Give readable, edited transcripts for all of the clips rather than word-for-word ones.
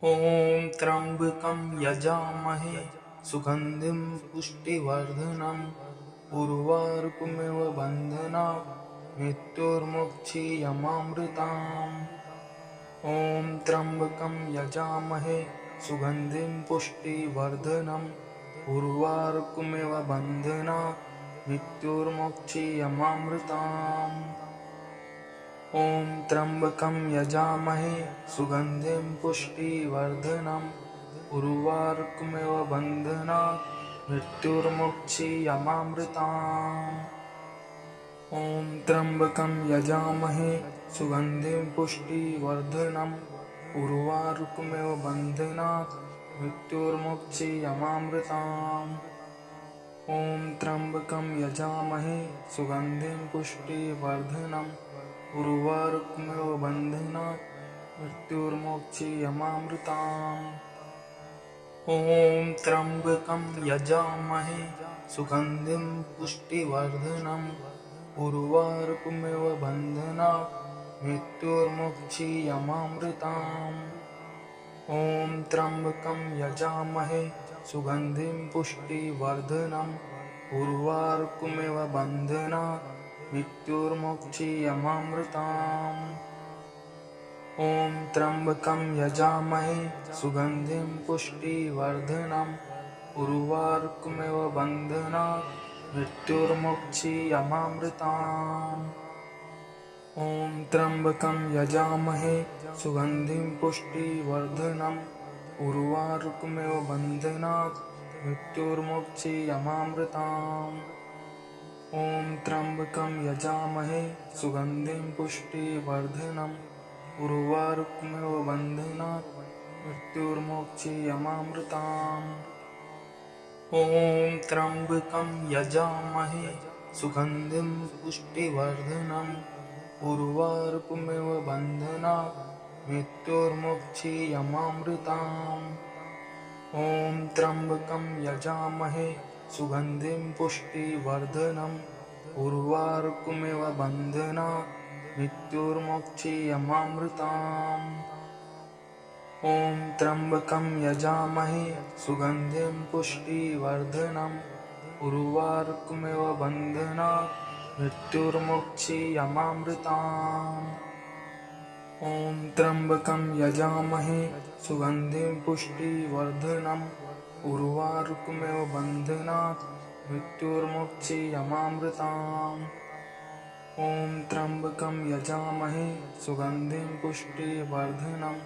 ॐ त्र्यम्बकं यजामहे सुगन्धिं पुष्टिवर्धनम् उर्वारुकमिव बन्धनात् मृत्योर्मुक्षीयमामृताम्। ॐ त्र्यम्बकं यजामहे सुगन्धिं पुष्टिवर्धनम् उर्वारुकमिव बन्धनात् मृत्योर्मुक्षीयमामृताम्। ॐ त्र्यम्बकं यजामहे सुगन्धिं पुष्टिवर्धनम् उर्वारुकमिव बन्धनात् मृत्योर्मुक्षीयमामृताम्। ॐ त्र्यम्बकं यजामहे सुगन्धिं पुष्टिवर्धनम् उर्वारुकमिव बन्धनात् मृत्योर्मुक्षीयमामृताम्। ॐ त्र्यम्बकं यजामहे सुगन्धिं पुष्टिवर्धनम् उर्वारुकमिव बन्धनात् मृत्योर्मुक्षीयमामृताम्। ॐ त्र्यम्बकं यजामहे सुगन्धिं पुष्टिवर्धनम् उर्वारुकमिव बन्धनात् मृत्योर्मुक्षीयमामृताम्। ॐ त्र्यम्बकं यजामहे सुगन्धिं पुष्टिवर्धनम् उर्वारुकमिव बन्धनात् मृत्योर्मुक्षीयमामृताम्। ॐ त्र्यम्बकं यजामहे सुगन्धिं पुष्टिवर्धनम् उर्वारुकमिव बन्धनात् मृत्योर्मुक्षीयमामृताम्। ॐ त्र्यम्बकं यजामहे सुगन्धिं पुष्टिवर्धनम् उर्वारुकमिव बन्धनात् मृत्योर्मुक्षीयमामृताम्। ॐ त्र्यम्बकं यजामहे सुगन्धिं पुष्टिवर्धनम् उर्वारुकमिव बन्धनात् मृत्योर्मुक्षीयमामृताम्। ॐ त्र्यम्बकं यजामहे सुगन्धिं पुष्टिवर्धनम् उर्वारुकमिव बन्धनात् मृत्योर्मुक्षीयमामृताम्। ॐ त्र्यम्बकं यजामहे सुगन्धिं पुष्टिवर्धनम् उर्वारुकमिव बन्धनात् मृत्योर्मुक्षीयमामृताम्। ॐ त्र्यम्बकं यजामहे सुगन्धिं पुष्टिवर्धनम् उर्वारुकमिव बन्धनात् मृत्योर्मुक्षीयमामृताम्। ॐ त्र्यम्बकं यजामहे सुगन्धिं पुष्टिवर्धनम् उर्वारुकमिव बन्धनात् मृत्योर्मुक्षीयमामृताम्। ॐ त्र्यम्बकं यजामहे सुगन्धिं पुष्टिवर्धनम्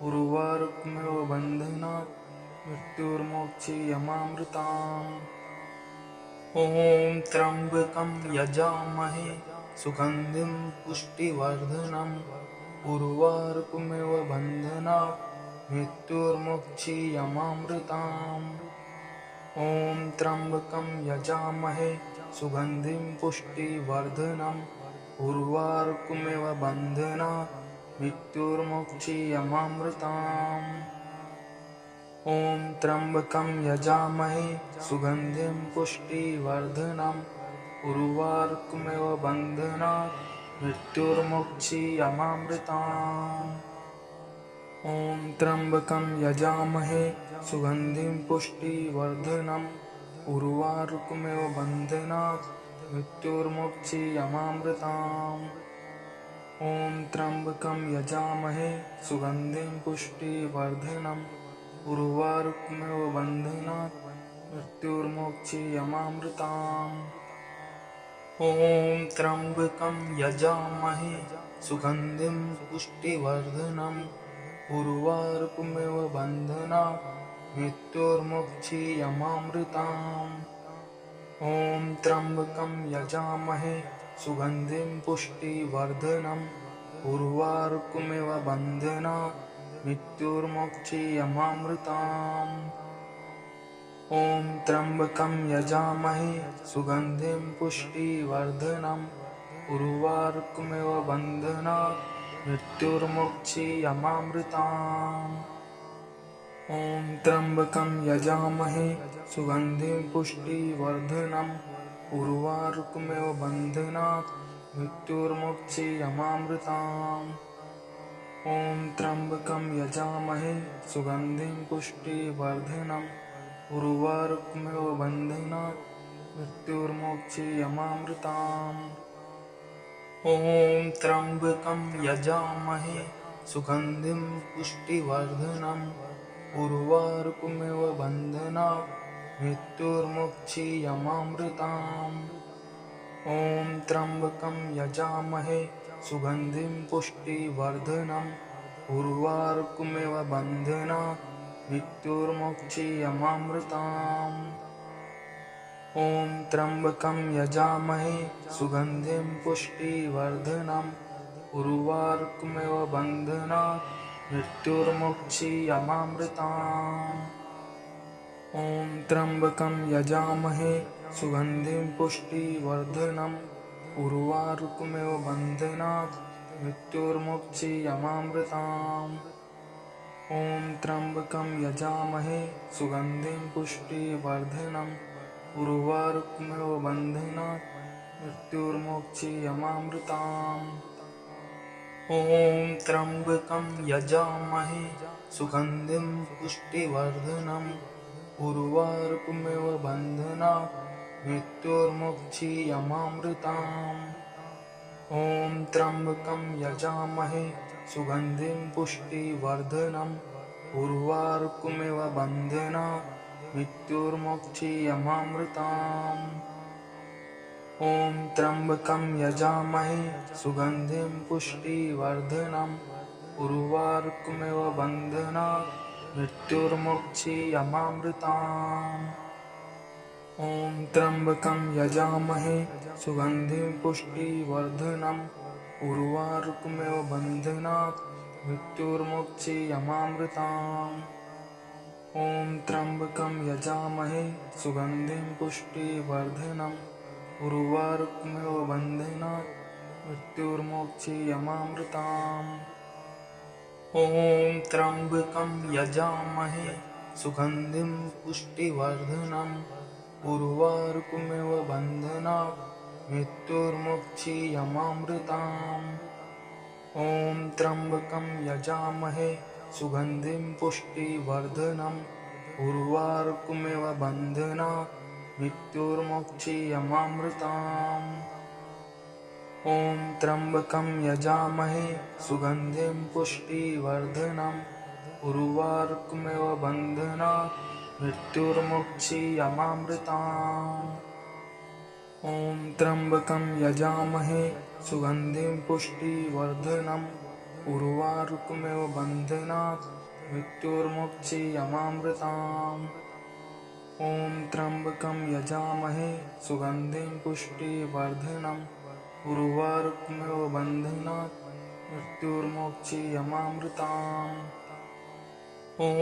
उर्वारुकमिव बन्धनात् मृत्योर्मुक्षीयमामृताम्। ॐ त्र्यम्बकं यजामहे सुगन्धिं पुष्टिवर्धनम् उर्वारुकमिव बन्धनात् मृत्योर्मुक्षीयमामृताम्। ॐ त्र्यम्बकं यजामहे सुगन्धिं पुष्टिवर्धनम् उर्वारुकमिव बन्धनात् मृत्योर्मुक्षीयमामृताम्। ॐ त्र्यम्बकं यजामहे सुगन्धिं पुष्टिवर्धनम् उर्वारुकमिव बन्धनात् मृत्योर्मुक्षीयमामृताम्। ॐ त्र्यम्बकं यजामहे सुगन्धिं पुष्टिवर्धनम् उर्वारुकमिव बन्धनात् मृत्योर्मुक्षीयमामृताम्। ॐ त्र्यम्बकं यजामहे सुगन्धिं पुष्टिवर्धनम् उर्वारुकमिव बन्धनात् मृत्योर्मुक्षीयमामृताम्। ॐ त्र्यम्बकं यजामहे सुगन्धिं पुष्टिवर्धनम् उर्वारुकमिव बन्धनात् मृत्योर्मुक्षीयमामृताम्। ॐ त्र्यम्बकं यजामहे सुगन्धिं पुष्टिवर्धनम् उर्वारुकमिव बन्धनात् मृत्योर्मुक्षीयमामृताम्। ॐ त्र्यम्बकं यजामहे सुगन्धिं पुष्टिवर्धनम् उर्वारुकमिव बन्धनात् मृत्योर्मुक्षीयमामृताम्। ॐ त्र्यम्बकं यजामहे सुगन्धिं पुष्टिवर्धनम् उर्वारुकमिव बन्धनात् मृत्योर्मुक्षीयमामृताम्। ॐ त्र्यम्बकं यजामहे सुगन्धिं पुष्टिवर्धनम् उर्वारुकमिव बन्धनात् मृत्युर्मोक्षीयमामृताम्। ॐ त्र्यम्बकं यजामहे सुगन्धिं पुष्टिवर्धनम् उर्वारुकमिव बन्धनात् मृत्युर्मोक्षीयमामृताम्। ॐ त्र्यम्बकं यजामहे सुगन्धिं पुष्टिवर्धनम् उर्वारुकमिव बन्धनात् मृत्युर्मोक्षीयमामृताम्। ॐ त्र्यम्बकं यजामहे सुगन्धिं पुष्टिवर्धनम् उर्वारुकमिव बन्धनात् मृत्युर्मोक्षीयमामृताम्। ॐ त्र्यम्बकं यजामहे सुगन्धिं पुष्टिवर्धनम् उर्वारुकमिव बन्धनात् मृत्युर्मोक्षीयमामृताम्। ॐ त्र्यम्बकं यजामहे सुगन्धिं पुष्टिवर्धनम् उर्वारुकमिव बन्धनात् मृत्युर्मोक्षीयमामृताम्। ॐ त्र्यम्बकं यजामहे सुगन्धिं पुष्टिवर्धनम् उर्वारुकमिव बन्धनात् मृत्युर्मोक्षीयमामृताम्। ॐ त्र्यम्बकं यजामहे सुगन्धिं पुष्टिवर्धनम् उर्वारुकमिव बन्धनात् मृत्युर्मोक्षीयमामृताम्। ॐ त्र्यम्बकं यजामहे सुगन्धिं पुष्टिवर्धनम् उर्वारुकमिव बन्धनात् मृत्युर्मोक्षीयमामृताम्। ॐ त्र्यम्बकं यजामहे सुगन्धिं पुष्टिवर्धनम् उर्वारुकमिव बन्धनात् मृत्युर्मोक्षीयमामृताम्। ॐ त्र्यम्बकं यजामहे सुगन्धिं पुष्टिवर्धनम् उर्वारुकमिव बन्धनात् मृत्युर्मोक्षीयमामृताम्। ॐ त्र्यम्बकं यजामहे सुगन्धिं पुष्टिवर्धनम् उर्वारुकमिव बन्धनात् मृत्युर्मोक्षीयमामृताम्। ॐ त्र्यम्बकं यजामहे सुगन्धिं पुष्टिवर्धनम् उर्वारुकमिव बन्धनात् मृत्युर्मोक्षीयमामृताम्। ॐ त्र्यम्बकं यजामहे सुगन्धिं पुष्टिवर्धनम् उर्वारुकमिव बन्धनात् मृत्युर्मोक्षीयमामृताम्। ॐ त्र्यम्बकं यजामहे सुगन्धिं पुष्टिवर्धनम् उर्वारुकमिव बन्धनात् मृत्युर्मोक्षीयमामृताम्। ॐ त्र्यम्बकं यजामहे सुगन्धिं पुष्टिवर्धनम् उर्वारुकमिव बन्धनात् मृत्युर्मोक्षीयमामृताम्। ॐ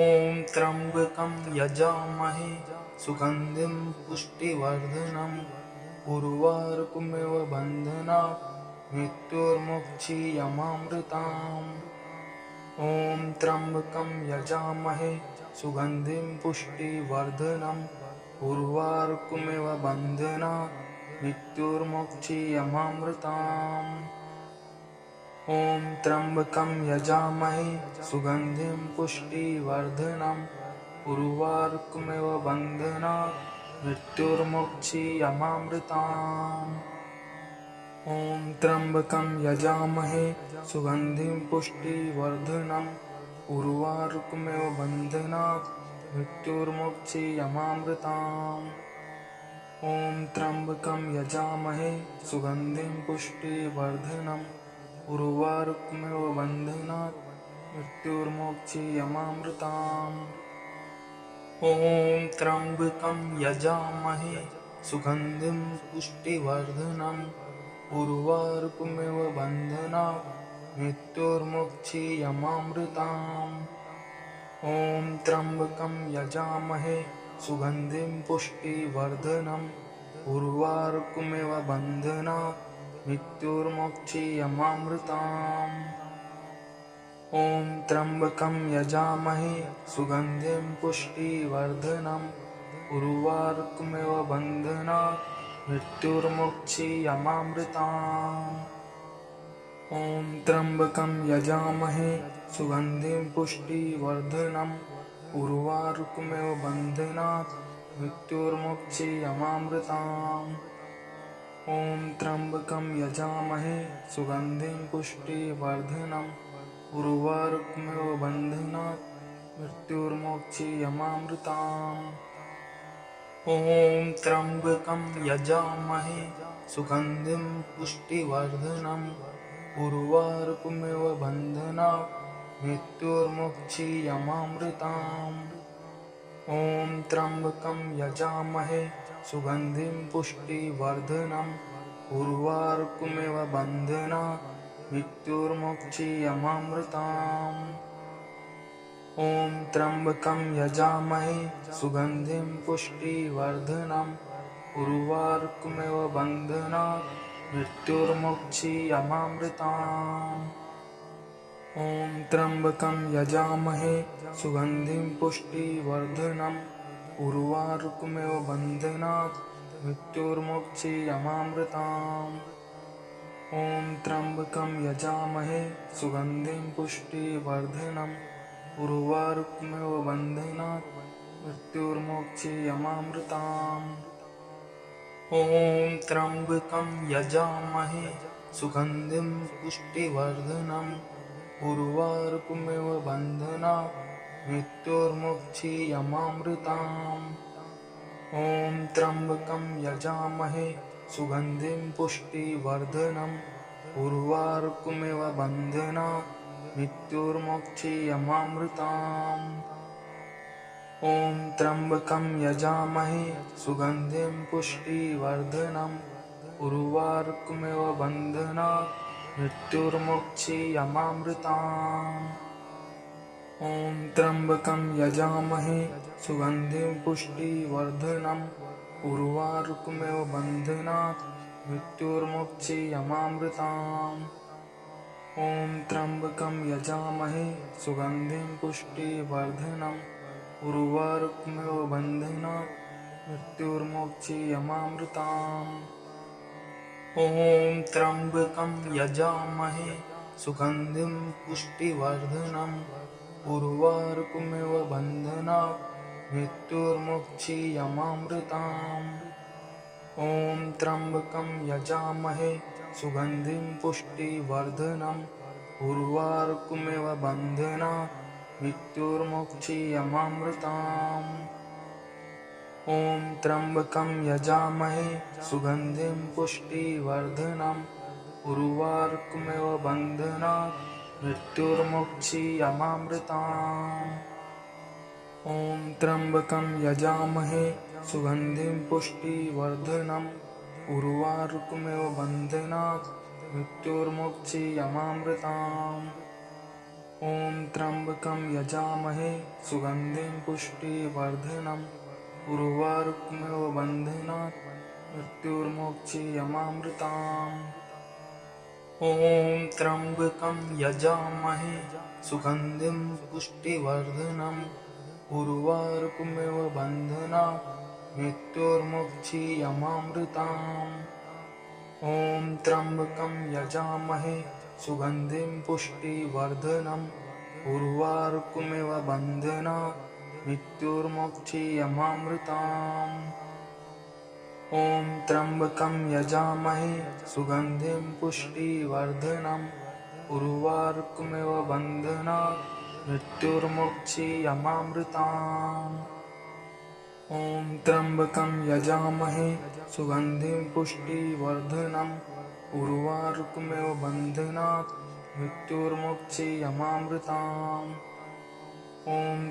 त्र्यम्बकं यजामहे सुगन्धिं पुष्टिवर्धनम् उर्वारुकमिव बन्धनात् मृत्युर्मोक्षीयमामृताम्। ॐ त्र्यम्बकं यजामहे सुगन्धिं पुष्टिवर्धनम् उर्वारुकमिव बन्धनात् मृत्युर्मोक्षीयमामृताम्। ॐ त्र्यम्बकं यजामहे सुगन्धिं पुष्टिवर्धनम् उर्वारुकमिव बन्धनात् मृत्युर्मोक्षीयमामृताम्। ॐ त्र्यम्बकं यजामहे सुगन्धिं पुष्टिवर्धनम् उर्वारुकमिव बन्धनात् मृत्युर्मोक्षीयमामृताम्। ॐ त्र्यम्बकं यजामहे सुगन्धिं पुष्टिवर्धनम् उर्वारुकमिव बन्धनात् मृत्युर्मोक्षीयमामृताम्। ॐ त्र्यम्बकं यजामहे सुगन्धिं पुष्टिवर्धनम् उर्वारुकमिव बन्धनात् मृत्युर्मोक्षीयमामृताम्। ॐ त्र्यम्बकं यजामहे सुगन्धिं पुष्टिवर्धनम् उर्वारुकमिव बन्धनात् मृत्युर्मोक्षीयमामृताम्। ॐ त्र्यम्बकं यजामहे सुगन्धिं पुष्टिवर्धनम् उर्वारुकमिव बन्धनात् मृत्युर्मोक्षीयमामृताम्। ॐ त्र्यम्बकं यजामहे सुगन्धिं पुष्टिवर्धनम् उर्वारुकमिव बन्धनात् मृत्युर्मुक्षीयमामृताम्। ॐ त्र्यम्बकं यजामहे सुगन्धिं पुष्टिवर्धनम् उर्वारुकमिव बन्धनात् मृत्युर्मुक्षीयमामृताम्। ॐ त्र्यम्बकं यजामहे सुगन्धिं पुष्टिवर्धनम् उर्वारुकमिव बन्धनात् मृत्युर्मुक्षीयमामृताम्। ॐ त्र्यम्बकं यजामहे सुगन्धिं पुष्टिवर्धनम् उर्वारुकमिव बन्धनात् मृत्युर्मुक्षीयमामृताम्। ॐ त्र्यम्बकं यजामहे सुगन्धिं पुष्टिवर्धनम् उर्वारुकमिव बन्धनात् मृत्युर्मुक्षीयमामृताम्। ॐ त्र्यम्बकं यजामहे सुगन्धिं पुष्टिवर्धनम् उर्वारुकमिव बन्धनात् मृत्युर्मुक्षीयमामृताम्। ॐ त्र्यम्बकं यजामहे सुगन्धिं पुष्टिवर्धनम् उर्वारुकमिव बन्धनात् मृत्युर्मुक्षीयमामृताम्। ॐ त्र्यम्बकं यजामहे सुगन्धिं पुष्टिवर्धनम् उर्वारुकमिव बन्धनात् मृत्युर्मुक्षीयमामृताम्। ॐ त्र्यम्बकं यजामहे सुगन्धिं पुष्टिवर्धनम् उर्वारुकमिव बन्धनात् मृत्युर्मुक्षीयमामृताम्। ॐ त्र्यम्बकं यजामहे सुगन्धिं पुष्टिवर्धनम् उर्वारुकमिव बन्धनात् मृत्युर्मुक्षीयमामृताम्। ॐ त्र्यम्बकं यजामहे सुगन्धिं पुष्टिवर्धनम् उर्वारुकमिव बन्धनात् मृत्युर्मुक्षीयमामृताम्। ॐ त्र्यम्बकं यजामहे सुगन्धिं पुष्टिवर्धनम् उर्वारुकमिव बन्धनात् मृत्युर्मुक्षीयमामृताम्। ॐ त्र्यम्बकं यजामहे सुगन्धिं पुष्टिवर्धनम् उर्वारुकमिव बन्धनात् मृत्युर्मुक्षीयमामृताम्। ॐ त्र्यम्बकं यजामहे सुगन्धिं पुष्टिवर्धनम् उर्वारुकमिव बन्धनात् मृत्युर्मुक्षीयमामृताम्। ॐ त्र्यम्बकं यजामहे सुगन्धिं पुष्टिवर्धनम् उर्वारुकमिव बन्धनात् मृत्युर्मुक्षीयमामृताम्। ॐ त्र्यम्बकं यजामहे सुगन्धिं पुष्टिवर्धनम् उर्वारुकमिव बन्धनात् मृत्युर्मुक्षीयमामृताम्। ॐ त्र्यम्बकं यजामहे सुगन्धिं पुष्टिवर्धनम् उर्वारुकमिव बन्धनात् मृत्युर्मुक्षीयमामृताम्। ॐ त्र्यम्बकं यजामहे सुगन्धिं पुष्टिवर्धनम् उर्वारुकमिव बन्धनात् मृत्युर्मुक्षीयमामृताम्। ॐ त्र्यम्बकं यजामहे सुगन्धिं पुष्टिवर्धनम् उर्वारुकमिव बन्धनात् मृत्युर्मुक्षीयमामृताम्। ॐ त्र्यम्बकं यजामहे सुगन्धिं पुष्टिवर्धनम् उर्वारुकमिव बन्धनात् मृत्युर्मुक्षीयमामृताम्। ॐ त्र्यम्बकं यजामहे सुगन्धिं पुष्टिवर्धनम् उर्वारुकमिव बन्धनात् मृत्युर्मुक्षीयमामृताम्। ॐ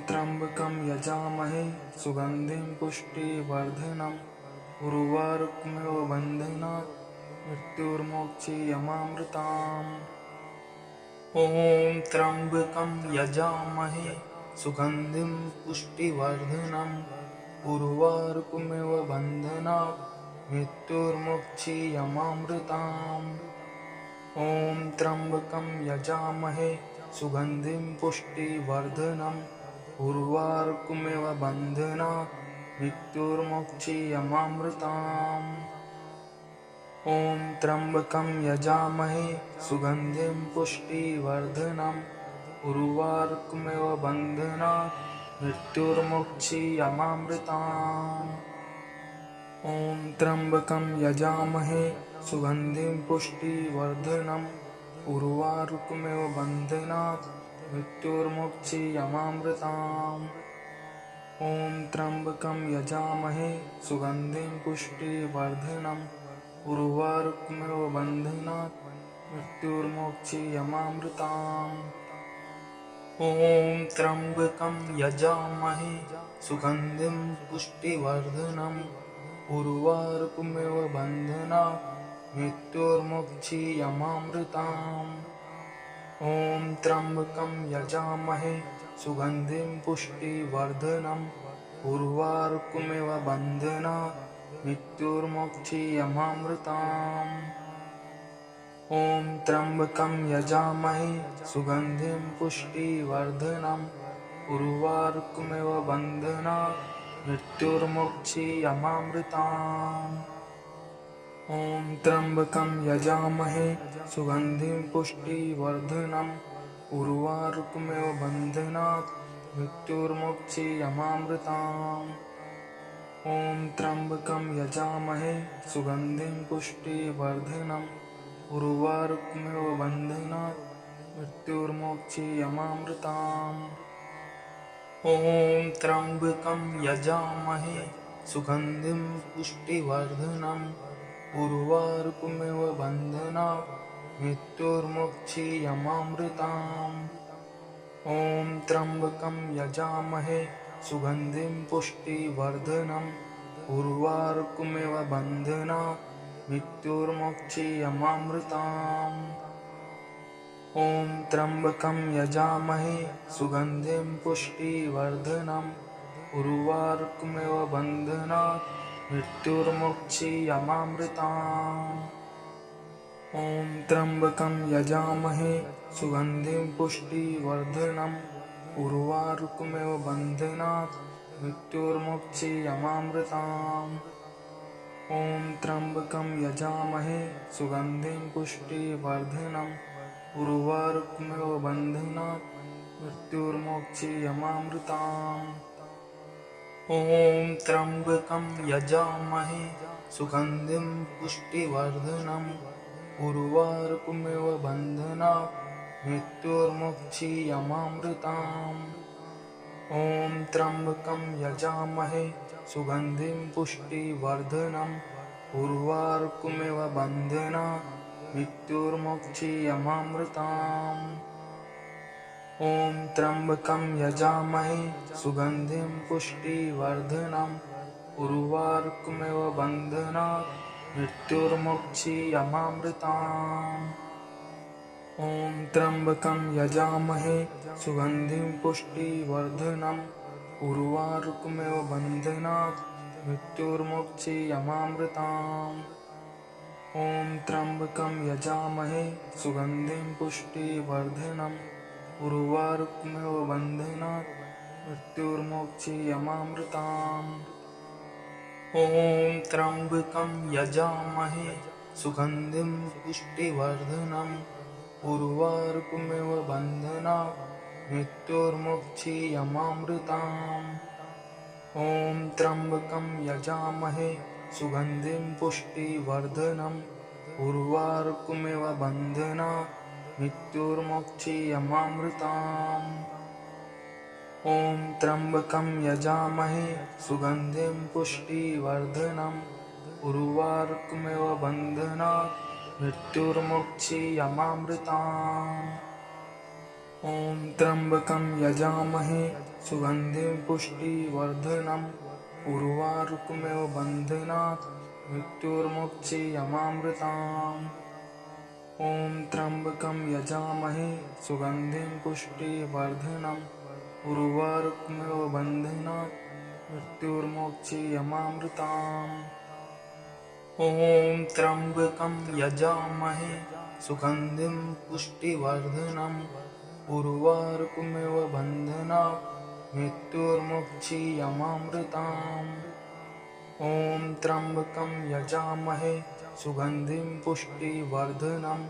त्र्यम्बकं यजामहे सुगन्धिं पुष्टिवर्धनम् उर्वारुकमिव बन्धनात् मृत्युर्मुक्षीयमामृताम्। ॐ त्र्यम्बकं यजामहे सुगन्धिं पुष्टिवर्धनम् उर्वारुकमिव बन्धनात् मृत्युर्मुक्षीयमामृताम्। ॐ त्र्यम्बकं यजामहे सुगन्धिं पुष्टिवर्धनम् उर्वारुकमिव बन्धनात् मृत्युर्मुक्षीयमामृताम्। ॐ त्र्यम्बकं यजामहे सुगन्धिं पुष्टिवर्धनम् उर्वारुकमिव बन्धनात् मृत्युर्मुक्षीयमामृताम्। ॐ त्र्यम्बकं यजामहे सुगन्धिं पुष्टिवर्धनम् उर्वारुकमिव बन्धनात् मृत्युर्मुक्षीयमामृताम्। ॐ त्र्यम्बकं यजामहे सुगन्धिं पुष्टिवर्धनम् उर्वारुकमिव बन्धनात् मृत्युर्मुक्षीयमामृताम्। ॐ त्र्यम्बकं यजामहे सुगन्धिं पुष्टिवर्धनम् उर्वारुकमिव बन्धनात् मृत्युर्मुक्षीयमामृताम्। ॐ त्र्यम्बकं यजामहे सुगन्धिं पुष्टिवर्धनम् उर्वारुकमिव बन्धनात् मृत्युर्मुक्षीयमामृताम्। ॐ त्र्यम्बकं यजामहे सुगन्धिं पुष्टिवर्धनम् उर्वारुकमिव बन्धनात् मृत्युर्मुक्षीयमामृताम्। ॐ त्र्यम्बकं यजामहे सुगन्धिं पुष्टिवर्धनम् उर्वारुकमिव बन्धनात् मृत्युर्मुक्षीयमामृताम्। ॐ त्र्यम्बकं यजामहे सुगन्धिं पुष्टिवर्धनम् उर्वारुकमिव बन्धनात् मृत्युर्मुक्षीयमामृताम्। ॐ त्र्यम्बकं यजामहे सुगन्धिं पुष्टिवर्धनम् उर्वारुकमिव बन्धनात् मृत्युर्मुक्षीयमामृताम्। ॐ त्र्यम्बकं यजामहे सुगन्धिं पुष्टिवर्धनम् उर्वारुकमिव बन्धनात् मृत्युर्मुक्षीयमामृताम्। ॐ त्र्यम्बकं यजामहे सुगन्धिं पुष्टिवर्धनम् उर्वारुकमिव बन्धनात् मृत्युर्मुक्षीयमामृताम्। ॐ त्र्यम्बकं यजामहे सुगन्धिं पुष्टिवर्धनम् उर्वारुकमिव बन्धनात् मृत्युर्मुक्षीयमामृताम्। ॐ त्र्यम्बकं यजामहे सुगन्धिं पुष्टिवर्धनम् उर्वारुकमिव बन्धनात् मृत्युर्मुक्षीयमामृताम्। ॐ त्र्यम्बकं यजामहे सुगन्धिं पुष्टिवर्धनम् उर्वारुकमिव बन्धनात् मृत्युर्मुक्षीयमामृताम्। ॐ त्र्यम्बकं यजामहे सुगन्धिं पुष्टिवर्धनम् उर्वारुकमिव बन्धनात् मृत्युर्मुक्षीयमामृताम्। ॐ त्र्यम्बकं यजामहे सुगन्धिं पुष्टिवर्धनम् उर्वारुकमिव बन्धनात् मृत्युर्मुक्षीयमामृताम्। ॐ त्र्यम्बकं यजामहे सुगन्धिं पुष्टिवर्धनम् उर्वारुकमिव बन्धनात् मृत्युर्मुक्षीयमामृताम्। ॐ त्र्यम्बकं यजामहे सुगन्धिं पुष्टिवर्धनम् उर्वारुकमिव बन्धनात् मृत्युर्मुक्षीयमामृताम्। ॐ त्र्यम्बकं यजामहे सुगन्धिं पुष्टिवर्धनम् उर्वारुकमिव बन्धनात् मृत्युर्मुक्षीयमामृताम्। ॐ त्र्यम्बकं यजामहे सुगन्धिं पुष्टिवर्धनम् उर्वारुकमिव बन्धनात् मृत्युर्मुक्षीयमामृताम्। ॐ त्र्यम्बकं यजामहे सुगन्धिं पुष्टिवर्धनम् उर्वारुकमिव बन्धनात् मृत्युर्मुक्षीयमामृताम्। ॐ त्र्यम्बकं यजामहे सुगन्धिं पुष्टिवर्धनम् उर्वारुकमिव बन्धनात् मृत्युर्मुक्षीयमामृताम्। ॐ त्र्यम्बकं यजामहे सुगन्धिं पुष्टिवर्धनम् उर्वारुकमिव बन्धनात् मृत्युर्मुक्षीयमामृताम्। ॐ त्र्यम्बकं यजामहे सुगन्धिं पुष्टिवर्धनम् उर्वारुकमिव बन्धनात् मृत्युर्मुक्षीयमामृताम्। ॐ त्र्यम्बकं यजामहे सुगन्धिं पुष्टिवर्धनम्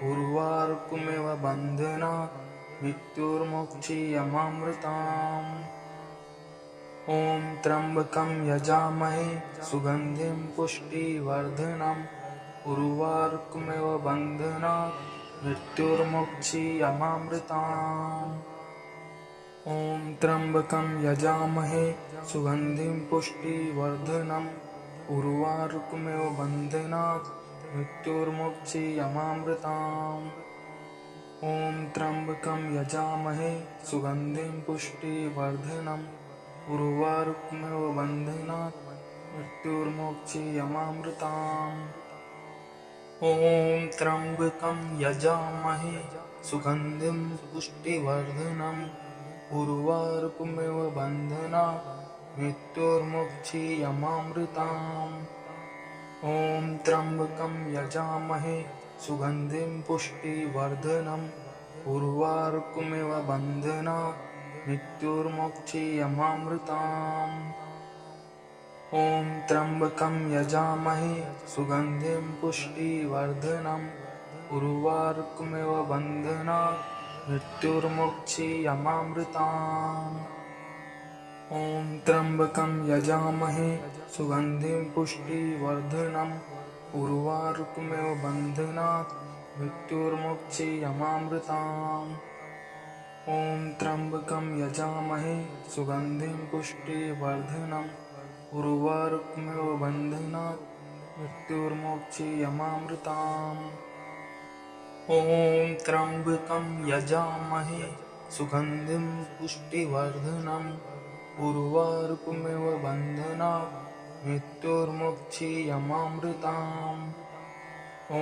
उर्वारुकमिव बन्धनात् मृत्युर्मुक्षीयमामृताम्। ॐ त्र्यम्बकं यजामहे सुगन्धिं पुष्टिवर्धनम् उर्वारुकमिव बन्धनात् मृत्युर्मुक्षीयमामृताम्। ॐ त्र्यम्बकं यजामहे सुगन्धिं पुष्टिवर्धनम् उर्वारुकमिव बन्धनात् मृत्युर्मुक्षीयमामृताम्। ॐ त्र्यम्बकं यजामहे सुगन्धिं पुष्टिवर्धनम् उर्वारुकमिव बन्धनात् मृत्युर्मुक्षीयमामृताम्। ॐ त्र्यम्बकं यजामहे सुगन्धिं पुष्टिवर्धनम् उर्वारुकमिव बन्धनात् मृत्युर्मुक्षीयमामृताम्। ॐ त्र्यम्बकं यजामहे सुगन्धिं पुष्टिवर्धनम् उर्वारुकमिव बन्धनात् मृत्युर्मुक्षीयमामृताम्। ॐ त्र्यम्बकं यजामहे सुगन्धिं पुष्टिवर्धनम् उर्वारुकमिव बन्धनात् मृत्युर्मुक्षीयमामृताम्। ॐ त्र्यम्बकं यजामहे सुगन्धिं पुष्टिवर्धनम् उर्वारुकमिव बन्धनात् मृत्युर्मुक्षीयमामृताम्। ॐ त्र्यम्बकं यजामहे सुगन्धिं पुष्टिवर्धनम् उर्वारुकमिव बन्धनात् मृत्युर्मुक्षीयमामृताम्। ॐ त्र्यम्बकं यजामहे सुगन्धिं पुष्टिवर्धनम् उर्वारुकमिव बन्धनात् मृत्युर्मुक्षीयमामृताम्। ॐ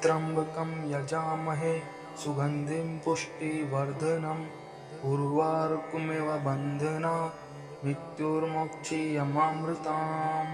त्र्यम्बकं यजामहे सुगन्धिं पुष्टिवर्धनम् उर्वारुकमिव बन्धनात् मृत्युर्मुक्षीयमामृताम्।